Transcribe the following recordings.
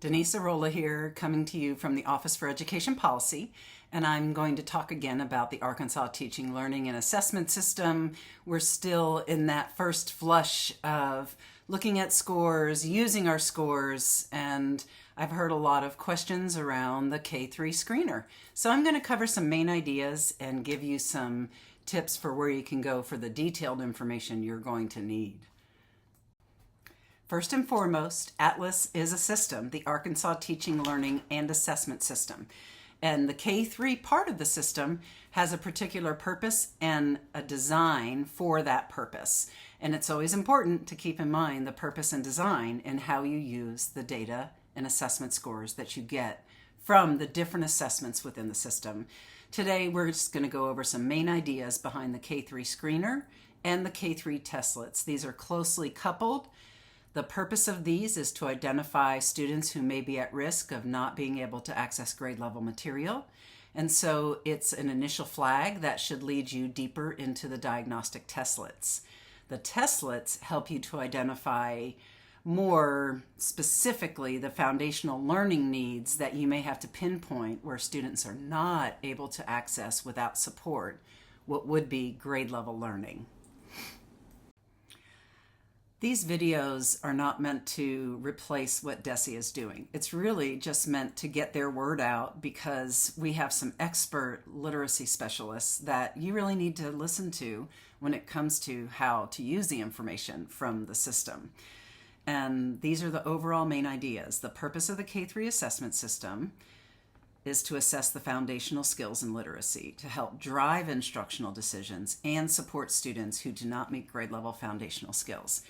Denise Arola here, coming to you from the Office for Education Policy, and I'm going to talk again about the Arkansas Teaching, Learning, and Assessment System. We're still in that first flush of looking at scores, using our scores, and I've heard a lot of questions around the K-3 screener. So I'm going to cover some main ideas and give you some tips for where you can go for the detailed information you're going to need. First and foremost, ATLAS is a system, the Arkansas Teaching, Learning, and Assessment System. And the K-3 part of the system has a particular purpose and a design for that purpose. And it's always important to keep in mind the purpose and design and how you use the data and assessment scores that you get from the different assessments within the system. Today, we're just going to go over some main ideas behind the K-3 screener and the K-3 testlets. These are closely coupled. The purpose of these is to identify students who may be at risk of not being able to access grade level material. And so it's an initial flag that should lead you deeper into the diagnostic testlets. The testlets help you to identify more specifically the foundational learning needs that you may have to pinpoint where students are not able to access without support what would be grade level learning. These videos are not meant to replace what DESE is doing. It's really just meant to get their word out because we have some expert literacy specialists that you really need to listen to when it comes to how to use the information from the system. And these are the overall main ideas. The purpose of the K-3 assessment system is to assess the foundational skills in literacy to help drive instructional decisions and support students who do not meet grade level foundational skills.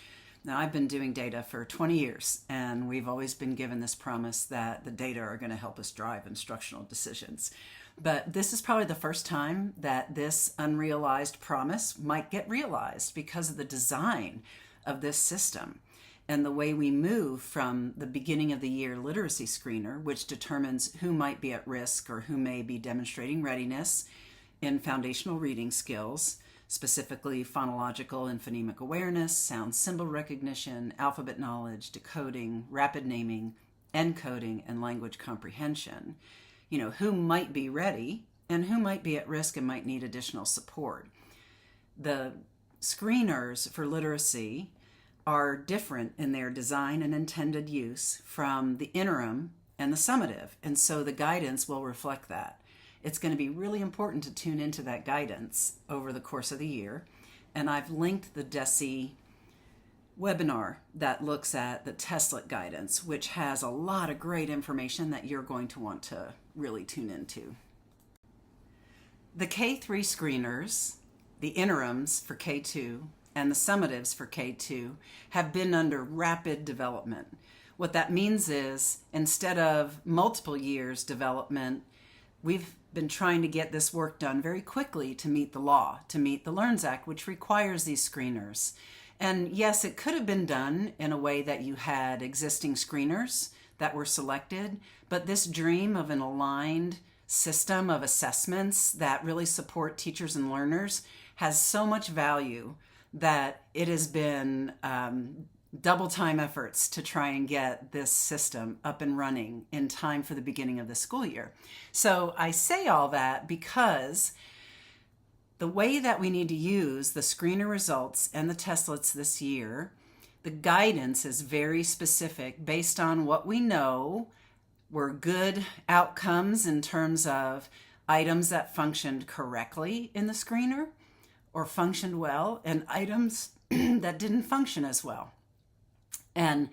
Now, I've been doing data for 20 years, and we've always been given this promise that the data are going to help us drive instructional decisions. But this is probably the first time that this unrealized promise might get realized because of the design of this system and the way we move from the beginning of the year literacy screener, which determines who might be at risk or who may be demonstrating readiness in foundational reading skills, specifically phonological and phonemic awareness, sound symbol recognition, alphabet knowledge, decoding, rapid naming, encoding, and language comprehension. You know, who might be ready and who might be at risk and might need additional support. The screeners for literacy are different in their design and intended use from the interim and the summative, and so the guidance will reflect that. It's going to be really important to tune into that guidance over the course of the year. And I've linked the DESE webinar that looks at the testlet guidance, which has a lot of great information that you're going to want to really tune into. The K-3 screeners, the interims for K-2, and the summatives for K-2 have been under rapid development. What that means is instead of multiple years development, we've been trying to get this work done very quickly to meet the law, to meet the LEARNS Act, which requires these screeners. And yes, it could have been done in a way that you had existing screeners that were selected, but this dream of an aligned system of assessments that really support teachers and learners has so much value that it has been double time efforts to try and get this system up and running in time for the beginning of the school year. So I say all that because the way that we need to use the screener results and the testlets this year, the guidance is very specific based on what we know were good outcomes in terms of items that functioned correctly in the screener or functioned well, and items that didn't function as well. And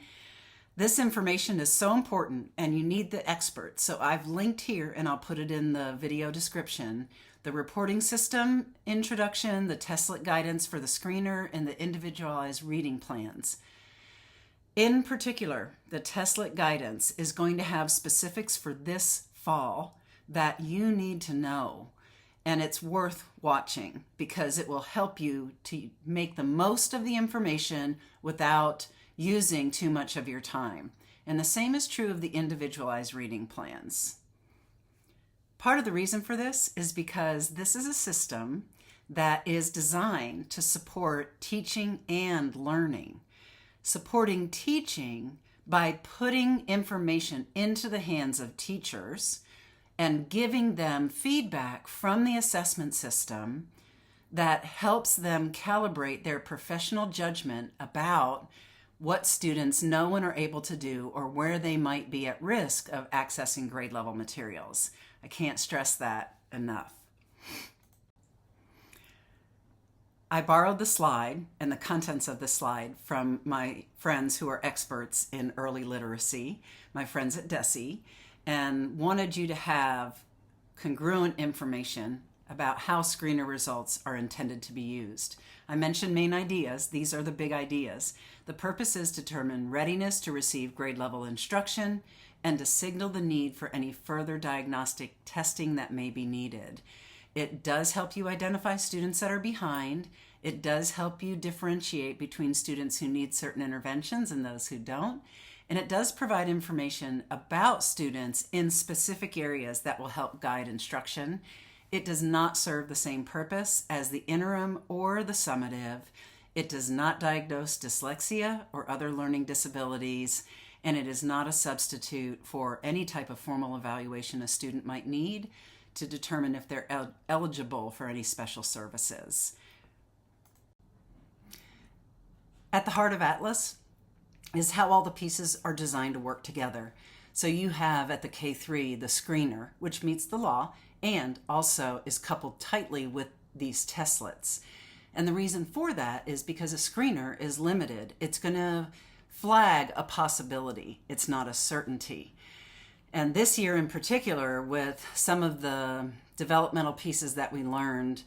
this information is so important and you need the experts. So I've linked here, and I'll put it in the video description, the reporting system introduction, the testlet guidance for the screener, and the individualized reading plans. In particular, the testlet guidance is going to have specifics for this fall that you need to know. And it's worth watching because it will help you to make the most of the information without using too much of your time. And the same is true of the individualized reading plans. Part of the reason for this is because this is a system that is designed to support teaching and learning. Supporting teaching by putting information into the hands of teachers and giving them feedback from the assessment system that helps them calibrate their professional judgment about what students know and are able to do or where they might be at risk of accessing grade level materials. I can't stress that enough. I borrowed the slide and the contents of the slide from my friends who are experts in early literacy, my friends at DESE, and wanted you to have congruent information about how screener results are intended to be used. I mentioned main ideas. These are the big ideas. The purpose is to determine readiness to receive grade level instruction and to signal the need for any further diagnostic testing that may be needed. It does help you identify students that are behind. It does help you differentiate between students who need certain interventions and those who don't. And it does provide information about students in specific areas that will help guide instruction. It does not serve the same purpose as the interim or the summative. It does not diagnose dyslexia or other learning disabilities, and it is not a substitute for any type of formal evaluation a student might need to determine if they're eligible for any special services. At the heart of Atlas is how all the pieces are designed to work together. So you have at the K3 the screener, which meets the law and also is coupled tightly with these testlets. And the reason for that is because a screener is limited. It's going to flag a possibility. It's not a certainty. And this year in particular, with some of the developmental pieces that we learned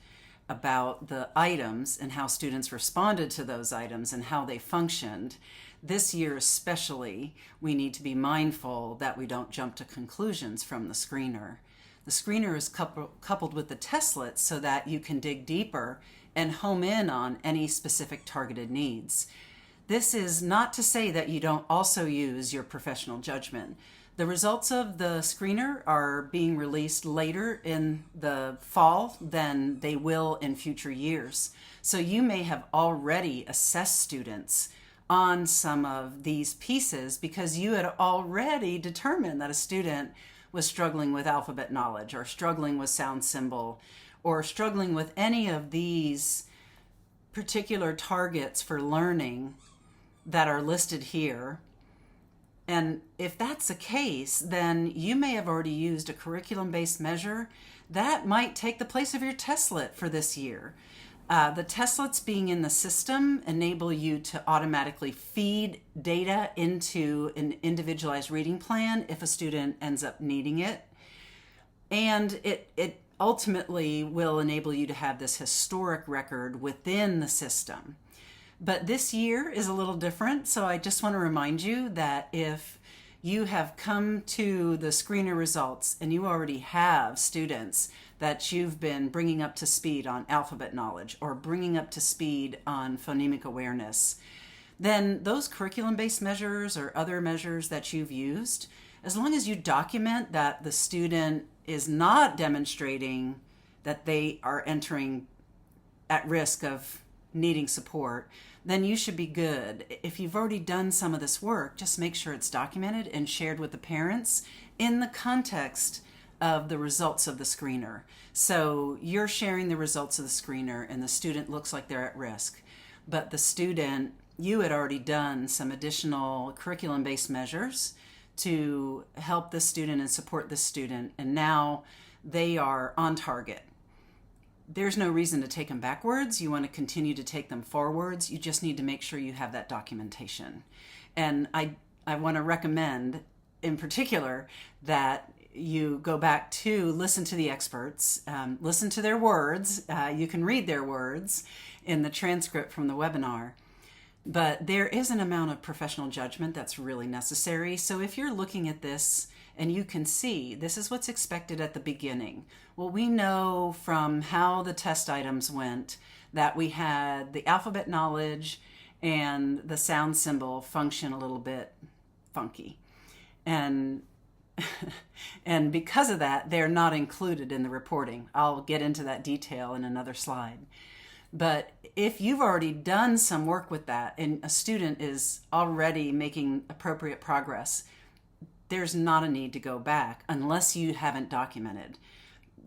about the items and how students responded to those items and how they functioned, this year especially, we need to be mindful that we don't jump to conclusions from the screener. The screener is coupled with the testlets so that you can dig deeper and home in on any specific targeted needs. This is not to say that you don't also use your professional judgment. The results of the screener are being released later in the fall than they will in future years. So you may have already assessed students on some of these pieces because you had already determined that a student was struggling with alphabet knowledge or struggling with sound symbol or struggling with any of these particular targets for learning that are listed here. And if that's the case, then you may have already used a curriculum-based measure that might take the place of your testlet for this year. The testlets being in the system enable you to automatically feed data into an individualized reading plan if a student ends up needing it. And it ultimately will enable you to have this historic record within the system. But this year is a little different, so I just want to remind you that if you have come to the screener results and you already have students that you've been bringing up to speed on alphabet knowledge or bringing up to speed on phonemic awareness, then those curriculum-based measures or other measures that you've used, as long as you document that the student is not demonstrating that they are entering at risk of needing support, then you should be good. If you've already done some of this work, just make sure it's documented and shared with the parents in the context of the results of the screener. So you're sharing the results of the screener and the student looks like they're at risk, but the student, you had already done some additional curriculum-based measures to help the student and support the student, and now they are on target. There's no reason to take them backwards. You want to continue to take them forwards. You just need to make sure you have that documentation. And I want to recommend in particular that you go back to listen to the experts, listen to their words. You can read their words in the transcript from the webinar. But there is an amount of professional judgment that's really necessary. So if you're looking at this and you can see this is what's expected at the beginning. Well, we know from how the test items went that we had the alphabet knowledge and the sound symbol function a little bit funky. And and because of that, they're not included in the reporting. I'll get into that detail in another slide. But if you've already done some work with that and a student is already making appropriate progress, there's not a need to go back unless you haven't documented.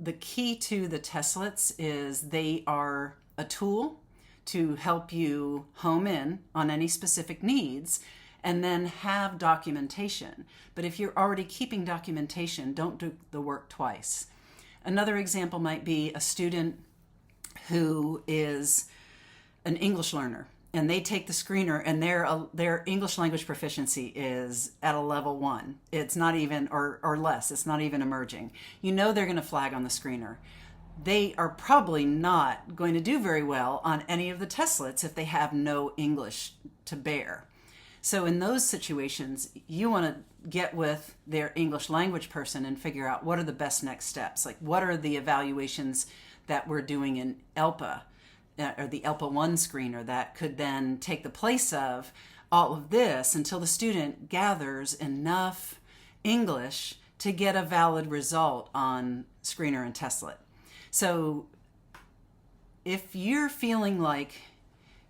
The key to the testlets is they are a tool to help you home in on any specific needs and then have documentation. But if you're already keeping documentation, don't do the work twice. Another example might be a student who is an English learner and they take the screener and their English language proficiency is at a level 1. It's not even, or less, it's not even emerging. You know they're going to flag on the screener. They are probably not going to do very well on any of the testlets if they have no English to bear. So in those situations, you want to get with their English language person and figure out what are the best next steps. Like what are the evaluations that we're doing in ELPA or the ELPA 1 screener that could then take the place of all of this until the student gathers enough English to get a valid result on screener and testlet. So if you're feeling like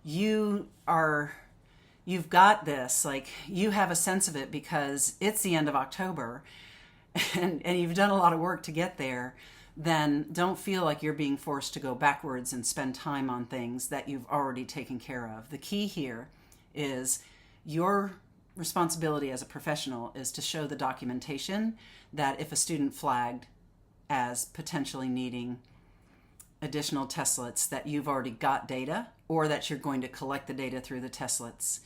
you've got this, like you have a sense of it because it's the end of October and you've done a lot of work to get there, then don't feel like you're being forced to go backwards and spend time on things that you've already taken care of. The key here is your responsibility as a professional is to show the documentation that if a student flagged as potentially needing additional testlets, that you've already got data or that you're going to collect the data through the testlets.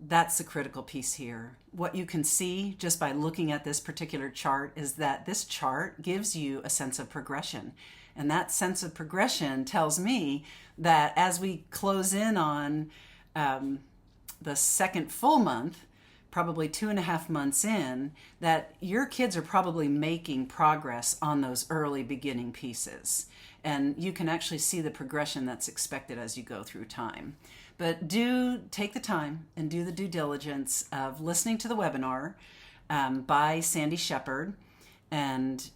That's the critical piece here. What you can see just by looking at this particular chart is that this chart gives you a sense of progression. And that sense of progression tells me that as we close in on the second full month, probably 2.5 months in, that your kids are probably making progress on those early beginning pieces. And you can actually see the progression that's expected as you go through time. But do take the time and do the due diligence of listening to the webinar by Sandy Shepard and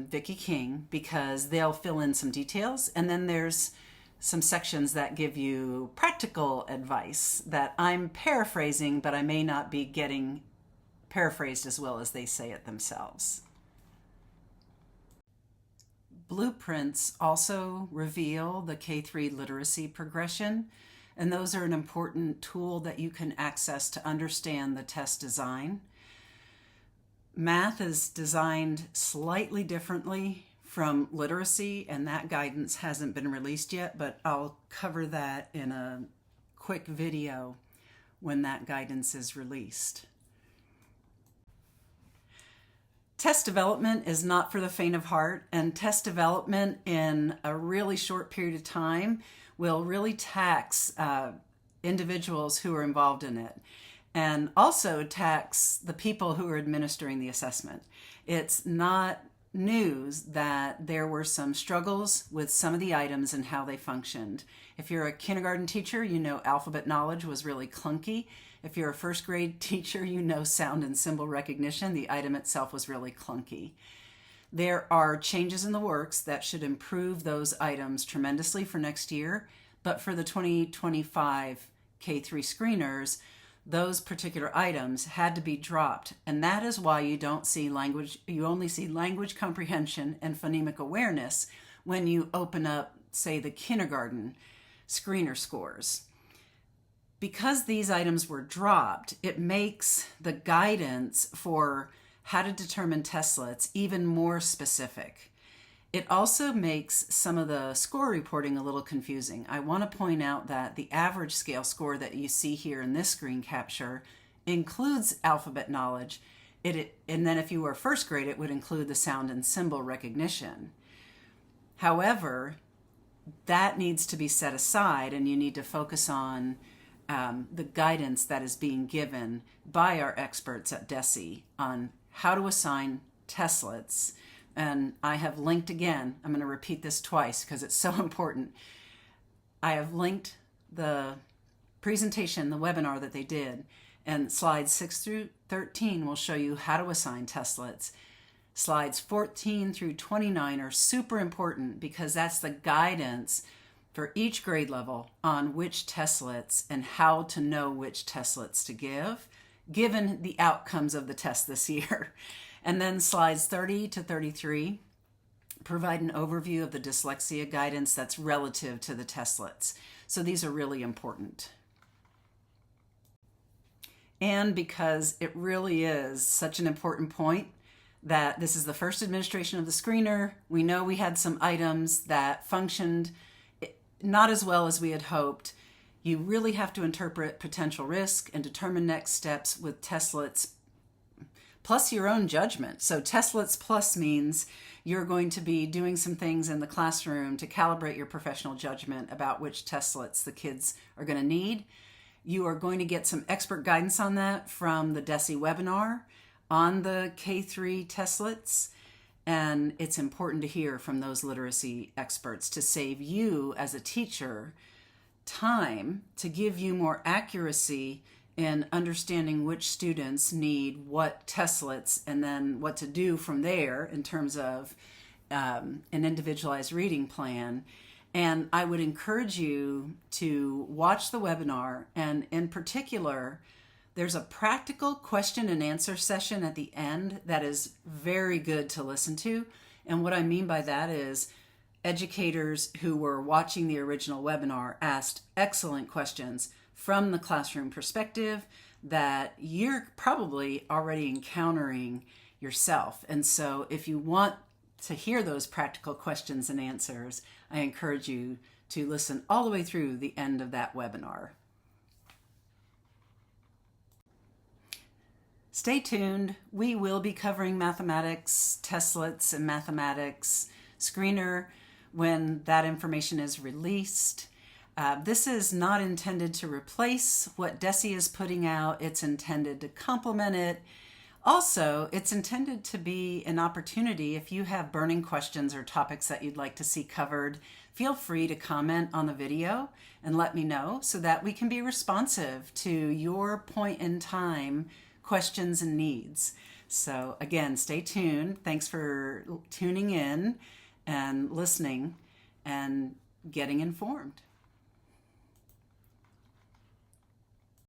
Vicki King, because they'll fill in some details. And then there's some sections that give you practical advice that I'm paraphrasing, but I may not be getting paraphrased as well as they say it themselves. Blueprints also reveal the K-3 literacy progression, and those are an important tool that you can access to understand the test design. Math is designed slightly differently from literacy, and that guidance hasn't been released yet, but I'll cover that in a quick video when that guidance is released. Test development is not for the faint of heart, and test development in a really short period of time will really tax individuals who are involved in it, and also tax the people who are administering the assessment. It's not news that there were some struggles with some of the items and how they functioned. If you're a kindergarten teacher, you know alphabet knowledge was really clunky. If you're a first grade teacher, you know sound and symbol recognition. The item itself was really clunky. There are changes in the works that should improve those items tremendously for next year, but for the 2025 K-3 screeners, those particular items had to be dropped. And that is why you only see language comprehension and phonemic awareness when you open up, say, the kindergarten screener scores. Because these items were dropped, it makes the guidance for how to determine testlets even more specific. It also makes some of the score reporting a little confusing. I want to point out that the average scale score that you see here in this screen capture includes alphabet knowledge. And then if you were first grade, it would include the sound and symbol recognition. However, that needs to be set aside, and you need to focus on the guidance that is being given by our experts at DESE on how to assign testlets. And I have linked again, I'm going to repeat this twice because it's so important. I have linked the presentation, the webinar that they did, and slides 6 through 13 will show you how to assign testlets. Slides 14 through 29 are super important because that's the guidance for each grade level on which testlets and how to know which testlets to give, given the outcomes of the test this year. And then slides 30 to 33 provide an overview of the dyslexia guidance that's relative to the testlets. So these are really important. And because it really is such an important point that this is the first administration of the screener, we know we had some items that functioned not as well as we had hoped. You really have to interpret potential risk and determine next steps with testlets plus your own judgment. So testlets plus means you're going to be doing some things in the classroom to calibrate your professional judgment about which testlets the kids are going to need. You are going to get some expert guidance on that from the DESE webinar on the K-3 testlets. And it's important to hear from those literacy experts to save you as a teacher time to give you more accuracy in understanding which students need what testlets and then what to do from there in terms of an individualized reading plan. And I would encourage you to watch the webinar, and in particular, there's a practical question and answer session at the end that is very good to listen to. And what I mean by that is educators who were watching the original webinar asked excellent questions from the classroom perspective that you're probably already encountering yourself. And so if you want to hear those practical questions and answers, I encourage you to listen all the way through the end of that webinar. Stay tuned. We will be covering mathematics, testlets, and mathematics screener when that information is released. This is not intended to replace what DESE is putting out. It's intended to complement it. Also, it's intended to be an opportunity. If you have burning questions or topics that you'd like to see covered, feel free to comment on the video and let me know so that we can be responsive to your point in time questions and needs. So again, stay tuned. Thanks for tuning in and listening and getting informed.